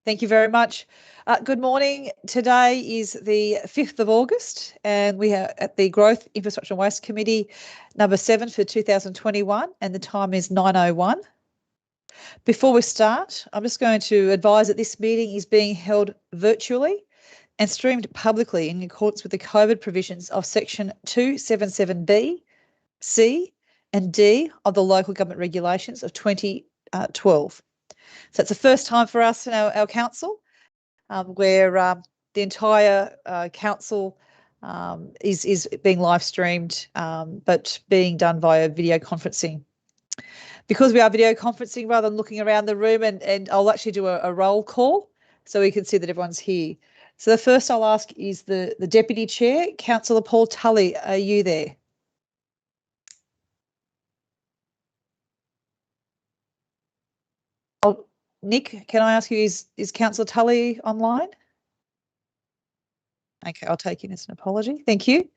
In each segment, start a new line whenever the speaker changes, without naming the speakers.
Thank you very much. Good morning. Today is the 5th of August and we are at the Growth, Infrastructure and Waste Committee number 7 for 2021 and the time is 9:01. Before we start, I'm just going to advise that this meeting is being held virtually and streamed publicly in accordance with the COVID provisions of section 277B, C and D of the Local Government Regulations of 2012. So it's the first time for us in our council where the entire council is being live streamed, but being done via video conferencing. Because we are video conferencing rather than looking around the room, and I'll actually do a roll call so we can see that everyone's here. So the first I'll ask is the Deputy Chair, Councillor Paul Tully, are you there? Oh, Nick, can I ask you, is Councillor Tully online? Okay, I'll take it as an apology. Thank you.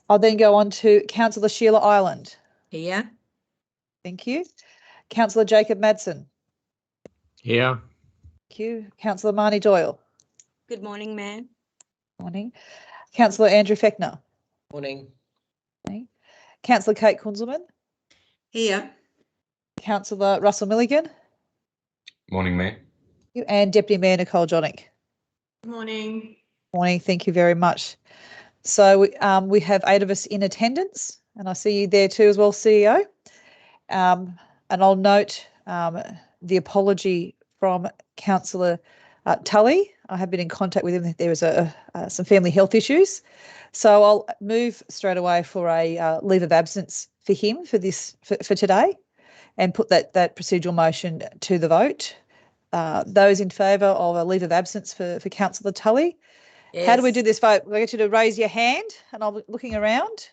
I'll then go on to Councillor Sheila Ireland.
Here.
Thank you. Councillor Jacob Madsen.
Here.
Thank you. Councillor Marnie Doyle.
Good morning, Mayor.
Morning. Councillor Andrew Fechner.
Morning.
Okay. Councillor Kate Kunzelman.
Here.
Councillor Russell Milligan.
Morning, Mayor.
And Deputy Mayor Nicole Jonick.
Morning.
Morning. Thank you very much. So we have 8 of us in attendance, and I see you there too as well, CEO. And I'll note the apology from Councillor Tully. I have been in contact with him that there was some family health issues. So I'll move straight away for a leave of absence for him for today and put that procedural motion to the vote. Those in favour of a leave of absence for Councillor Tully. Yes. How do we do this vote? We'll get you to raise your hand and I'm looking around.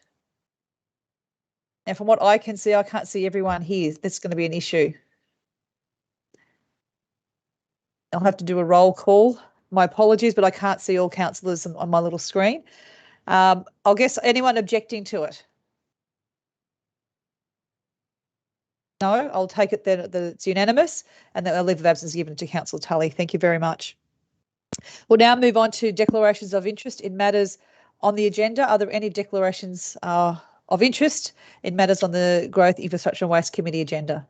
And from what I can see, I can't see everyone here. That's going to be an issue. I'll have to do a roll call. My apologies, but I can't see all councillors on my little screen. I'll guess anyone objecting to it? No, I'll take it that it's unanimous and that a leave of absence is given to Councillor Tully. Thank you very much. We'll now move on to declarations of interest in matters on the agenda. Are there any declarations of interest in matters on the Growth, Infrastructure and Waste Committee agenda?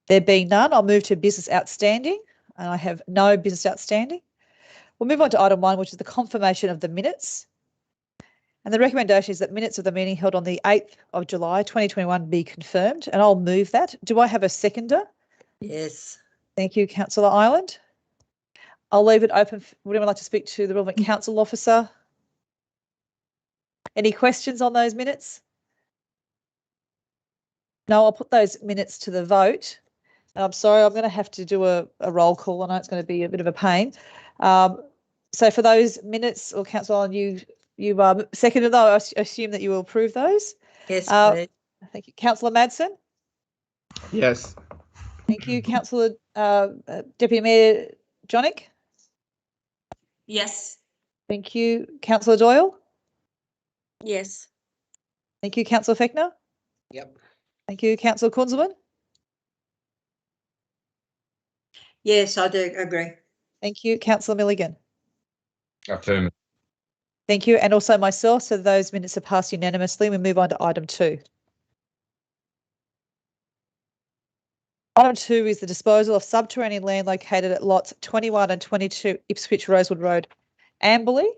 There being none, I'll move to business outstanding, and I have no business outstanding. We'll move on to item 1, which is the confirmation of the minutes. And the recommendation is that minutes of the meeting held on the 8th of July 2021 be confirmed, and I'll move that. Do I have a seconder?
Yes.
Thank you, Councillor Ireland. I'll leave it open. Would anyone like to speak to the relevant council officer? Any questions on those minutes? No, I'll put those minutes to the vote. I'm sorry, I'm going to have to do a roll call. I know it's going to be a bit of a pain. So for those minutes, or Councillor Ireland, you seconded those. I assume that you will approve those.
Yes,
thank you. Councillor Madsen?
Yes.
Thank you. Councillor Deputy Mayor Jonick?
Yes.
Thank you. Councillor Doyle?
Yes.
Thank you. Councillor Fechner?
Yep.
Thank you. Councillor Kunzelman?
Yes, I do agree.
Thank you. Councillor Milligan?
Affirmative.
Thank you. And also myself. So those minutes are passed unanimously. We move on to item 2. Item 2 is the disposal of subterranean land located at lots 21 and 22 Ipswich Rosewood Road, Amberley.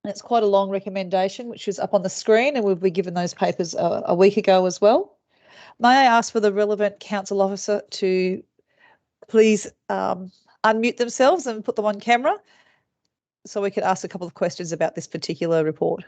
And it's quite a long recommendation, which is up on the screen, and we'll be given those papers a week ago as well. May I ask for the relevant council officer to please unmute themselves and put them on camera so we could ask a couple of questions about this particular report.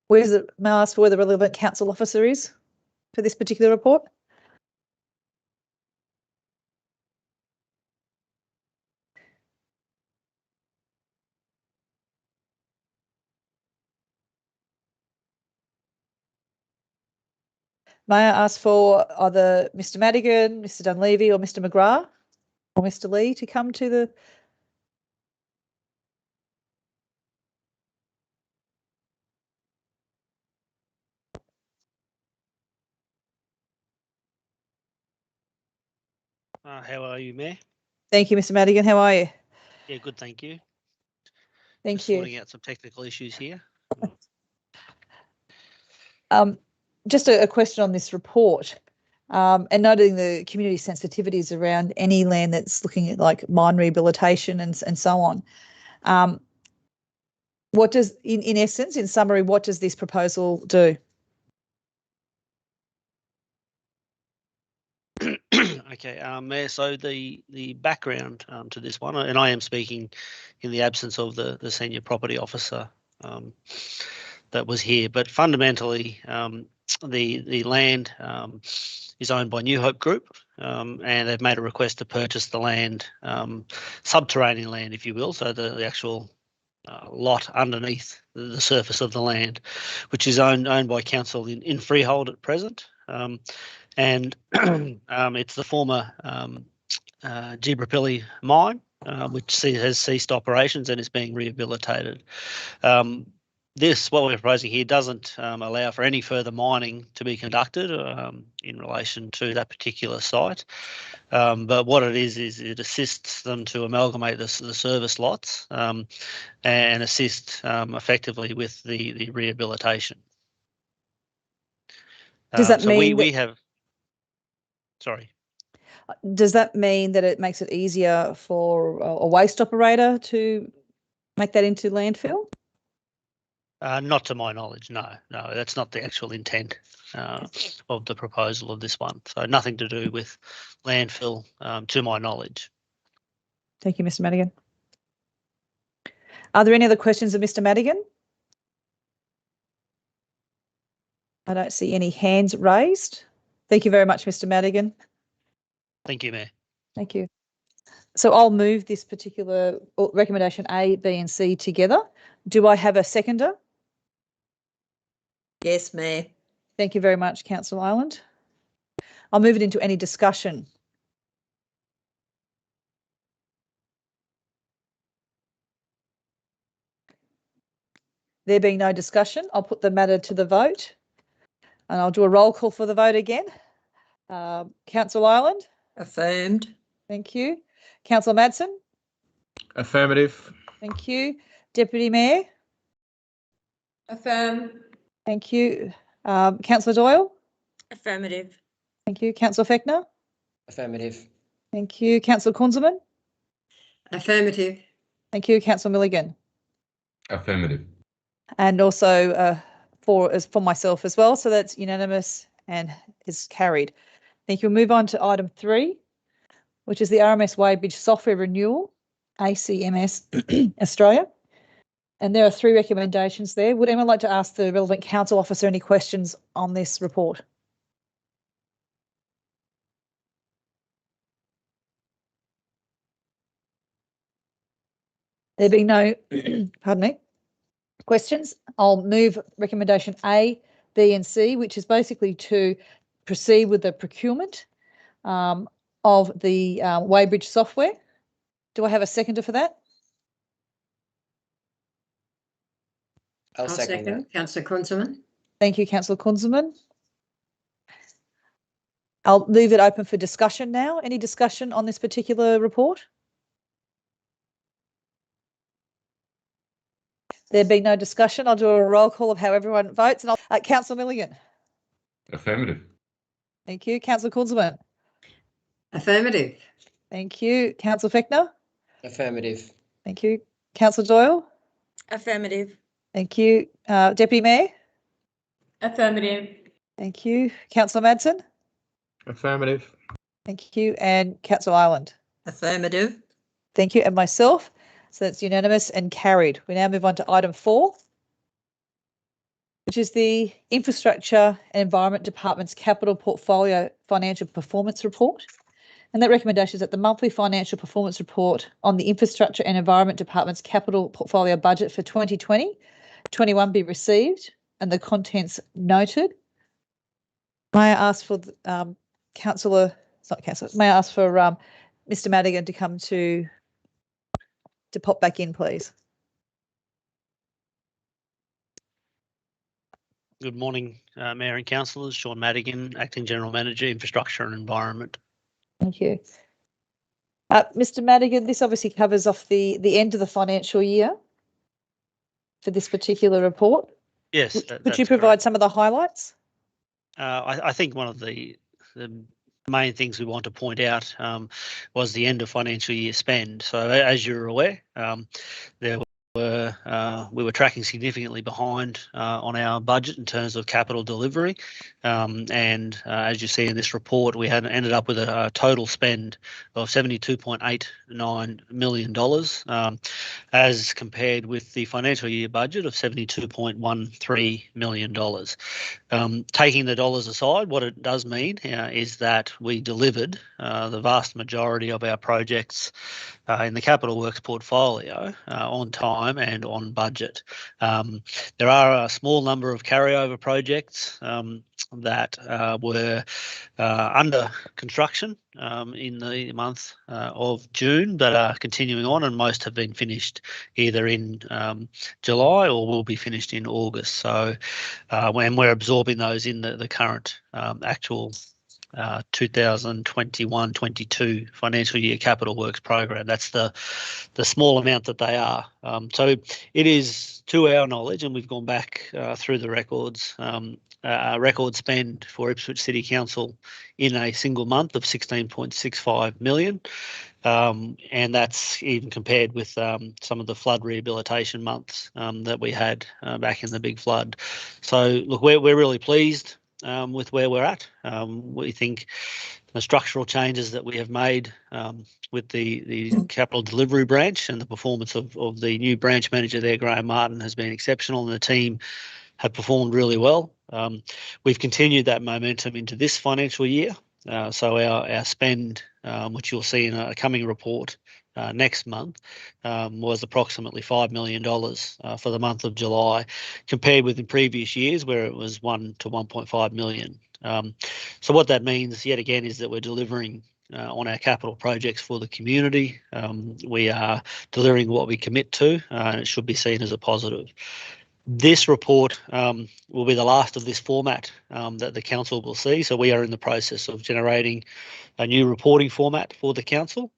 May I ask for where the relevant council officer is for this particular report? May I ask for either Mr Madigan, Mr Dunleavy or Mr McGrath or Mr Lee to come to the...
How are you, Mayor?
Thank you, Mr Madigan. How are you?
Yeah, good, thank you.
Thank
Just
you.
sorting out some technical issues here.
Just a question on this report, and noting the community sensitivities around any land that's looking at like mine rehabilitation and so on. What does, in essence, in summary, what does this proposal do?
Okay, Mayor, so the background to this one, and I am speaking in the absence of the senior property officer that was here, but fundamentally the land is owned by New Hope Group, and they've made a request to purchase the land, subterranean land, if you will, so the actual lot underneath the surface of the land, which is owned by council in freehold at present. And it's the former Gibrapilli mine, which has ceased operations and is being rehabilitated. What we're proposing here doesn't allow for any further mining to be conducted in relation to that particular site. But what it is it assists them to amalgamate the service lots and assist effectively with the rehabilitation.
Does that mean
we have... Sorry.
Does that mean that it makes it easier for a waste operator to make that into landfill?
Not to my knowledge, no. That's not the actual intent of the proposal of this one. So nothing to do with landfill, to my knowledge.
Thank you, Mr Madigan. Are there any other questions of Mr Madigan? I don't see any hands raised. Thank you very much, Mr Madigan.
Thank you, Mayor.
Thank you. So I'll move this particular recommendation A, B and C together. Do I have a seconder?
Yes, Mayor.
Thank you very much, Councillor Ireland. I'll move it into any discussion. There being no discussion, I'll put the matter to the vote and I'll do a roll call for the vote again. Councillor Ireland?
Affirmed.
Thank you. Councillor Madsen?
Affirmative.
Thank you. Deputy Mayor?
Affirm.
Thank you. Councillor Doyle?
Affirmative.
Thank you. Councillor Fechner?
Affirmative.
Thank you. Councillor Kunzelman?
Affirmative.
Thank you. Councillor Milligan?
Affirmative.
And also for myself as well. So that's unanimous and is carried. Thank you. We'll move on to item 3, which is the RMS Weighbridge Software Renewal, ACMS Australia. And there are 3 recommendations there. Would anyone like to ask the relevant council officer any questions on this report? There being no, pardon me, questions, I'll move recommendation A, B and C, which is basically to proceed with the procurement of the Weighbridge software. Do I have a seconder for that?
I'll second. Councillor Kunzelman.
Thank you, Councillor Kunzelman. I'll leave it open for discussion now. Any discussion on this particular report? There being no discussion, I'll do a roll call of how everyone votes. And Councillor Milligan.
Affirmative.
Thank you. Councillor Kunzelman.
Affirmative.
Thank you. Councillor Fechner.
Affirmative.
Thank you. Councillor Doyle.
Affirmative.
Thank you. Deputy Mayor.
Affirmative.
Thank you. Councillor Madsen.
Affirmative.
Thank you. And Councillor Ireland.
Affirmative.
Thank you. And myself. So that's unanimous and carried. We now move on to item 4, which is the Infrastructure and Environment Department's Capital Portfolio Financial Performance Report. And that recommendation is that the monthly financial performance report on the Infrastructure and Environment Department's capital portfolio budget for 2020-21 be received and the contents noted. May I ask for Councillor, it's not Councillor, may I ask for Mr Madigan to come to pop back in, please?
Good morning, Mayor and Councillors. Sean Madigan, Acting General Manager, Infrastructure and Environment.
Thank you. Mr Madigan, this obviously covers off the end of the financial year for this particular report.
Yes,
Could you provide some of the highlights?
I think one of the main things we want to point out was the end of financial year spend. So as you're aware, we were tracking significantly behind on our budget in terms of capital delivery, and as you see in this report, we had ended up with a total spend of $72.89 million, as compared with the financial year budget of $72.13 million. Taking the dollars aside, what it does mean is that we delivered the vast majority of our projects in the capital works portfolio on time and on budget. There are a small number of carryover projects that were under construction in the month of June that are continuing on, and most have been finished either in July or will be finished in August. So when we're absorbing those in the current actual 2021-22 financial year capital works program. That's the small amount that they are. So it is, to our knowledge, and we've gone back through the records, record spend for Ipswich City Council in a single month of 16.65 million. And that's even compared with some of the flood rehabilitation months that we had back in the big flood. So look, we're really pleased with where we're at. We think the structural changes that we have made with the capital delivery branch and the performance of the new branch manager there, Graham Martin, has been exceptional, and the team have performed really well. We've continued that momentum into this financial year. So our spend, which you'll see in a coming report next month, was approximately $5 million for the month of July, compared with the previous years where it was 1 to 1.5 million. So what that means, yet again, is that we're delivering on our capital projects for the community. We are delivering what we commit to, and it should be seen as a positive. This report will be the last of this format that the council will see. So we are in the process of generating a new reporting format for the council,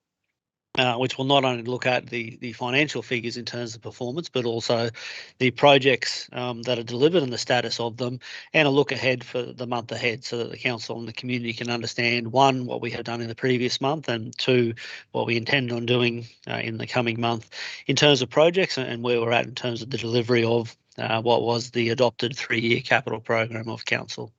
which will not only look at the financial figures in terms of performance, but also the projects that are delivered and the status of them, and a look ahead for the month ahead, so that the council and the community can understand, one, what we have done in the previous month, and two, what we intend on doing in the coming month in terms of projects and where we're at in terms of the delivery of what was the adopted 3-year capital program of council.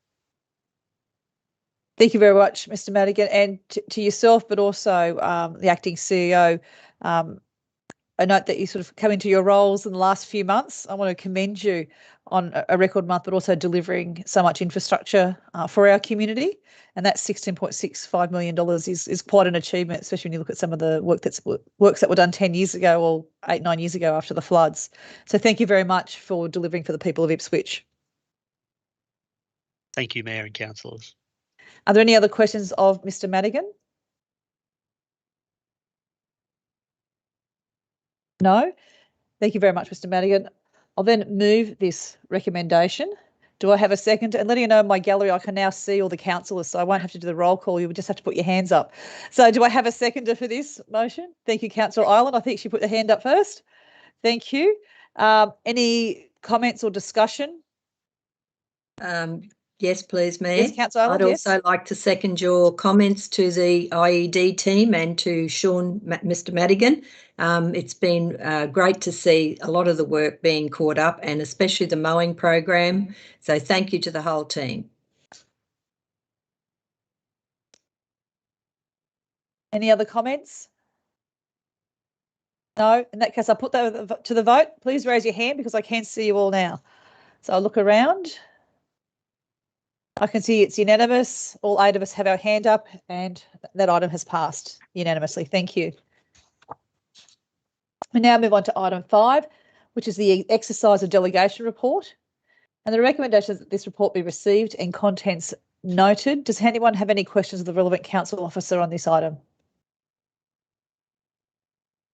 Thank you very much, Mr Madigan, and to yourself, but also the acting CEO. I note that you sort of come into your roles in the last few months. I want to commend you on a record month, but also delivering so much infrastructure for our community. And that $16.65 million is quite an achievement, especially when you look at some of the works that were done 10 years ago or 8-9 years ago after the floods. So thank you very much for delivering for the people of Ipswich.
Thank you, Mayor and councillors.
Are there any other questions of Mr Madigan? No? Thank you very much, Mr Madigan. I'll then move this recommendation. Do I have a second? And letting you know in my gallery, I can now see all the councillors, so I won't have to do the roll call. You would just have to put your hands up. So do I have a seconder for this motion? Thank you, Councillor Ireland. I think she put her hand up first. Thank you. Any comments or discussion?
Yes, please, Mayor.
Yes, Councillor Ireland,
I'd also like to second your comments to the IED team and to Mr Madigan. It's been great to see a lot of the work being caught up, and especially the mowing program. So thank you to the whole team.
Any other comments? No? In that case, I'll put that to the vote. Please raise your hand because I can see you all now. So I'll look around. I can see it's unanimous. All 8 of us have our hand up, and that item has passed unanimously. Thank you. We now move on to item 5, which is the exercise of delegation report. And the recommendation is that this report be received and contents Noted. Does anyone have any questions of the relevant council officer on this item?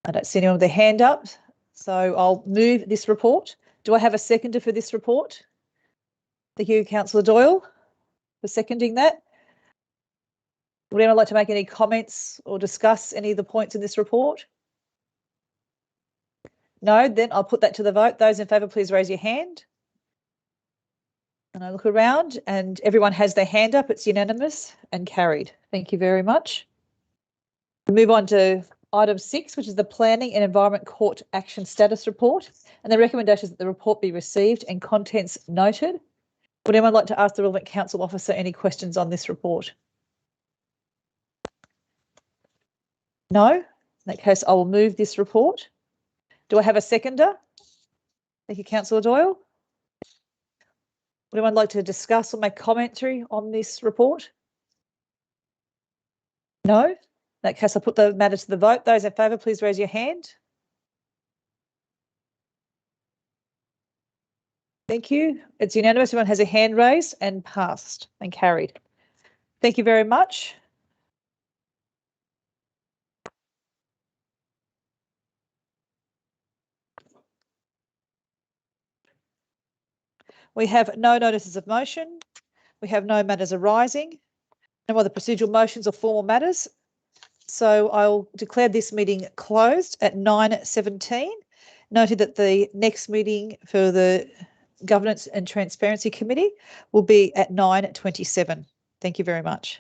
I don't see anyone with their hand up, so I'll move this report. Do I have a seconder for this report? Thank you, Councillor Doyle, for seconding that. Would anyone like to make any comments or discuss any of the points in this report? No, then I'll put that to the vote. Those in favour, please raise your hand. And I look around and everyone has their hand up. It's unanimous and carried. Thank you very much. We move on to item 6, which is the Planning and Environment Court Action Status Report. And the recommendation is that the report be received and contents noted. Would anyone like to ask the relevant council officer any questions on this report? No? In that case, I will move this report. Do I have a seconder? Thank you, Councillor Doyle. Would anyone like to discuss or make commentary on this report? No? In that case, I'll put the matter to the vote. Those in favour, please raise your hand. Thank you. It's unanimous. Everyone has a hand raised and passed and carried. Thank you very much. We have no notices of motion. We have no matters arising. No other procedural motions or formal matters. So I'll declare this meeting closed at 9:17. Noted that the next meeting for the Governance and Transparency Committee will be at 9:27. Thank you very much.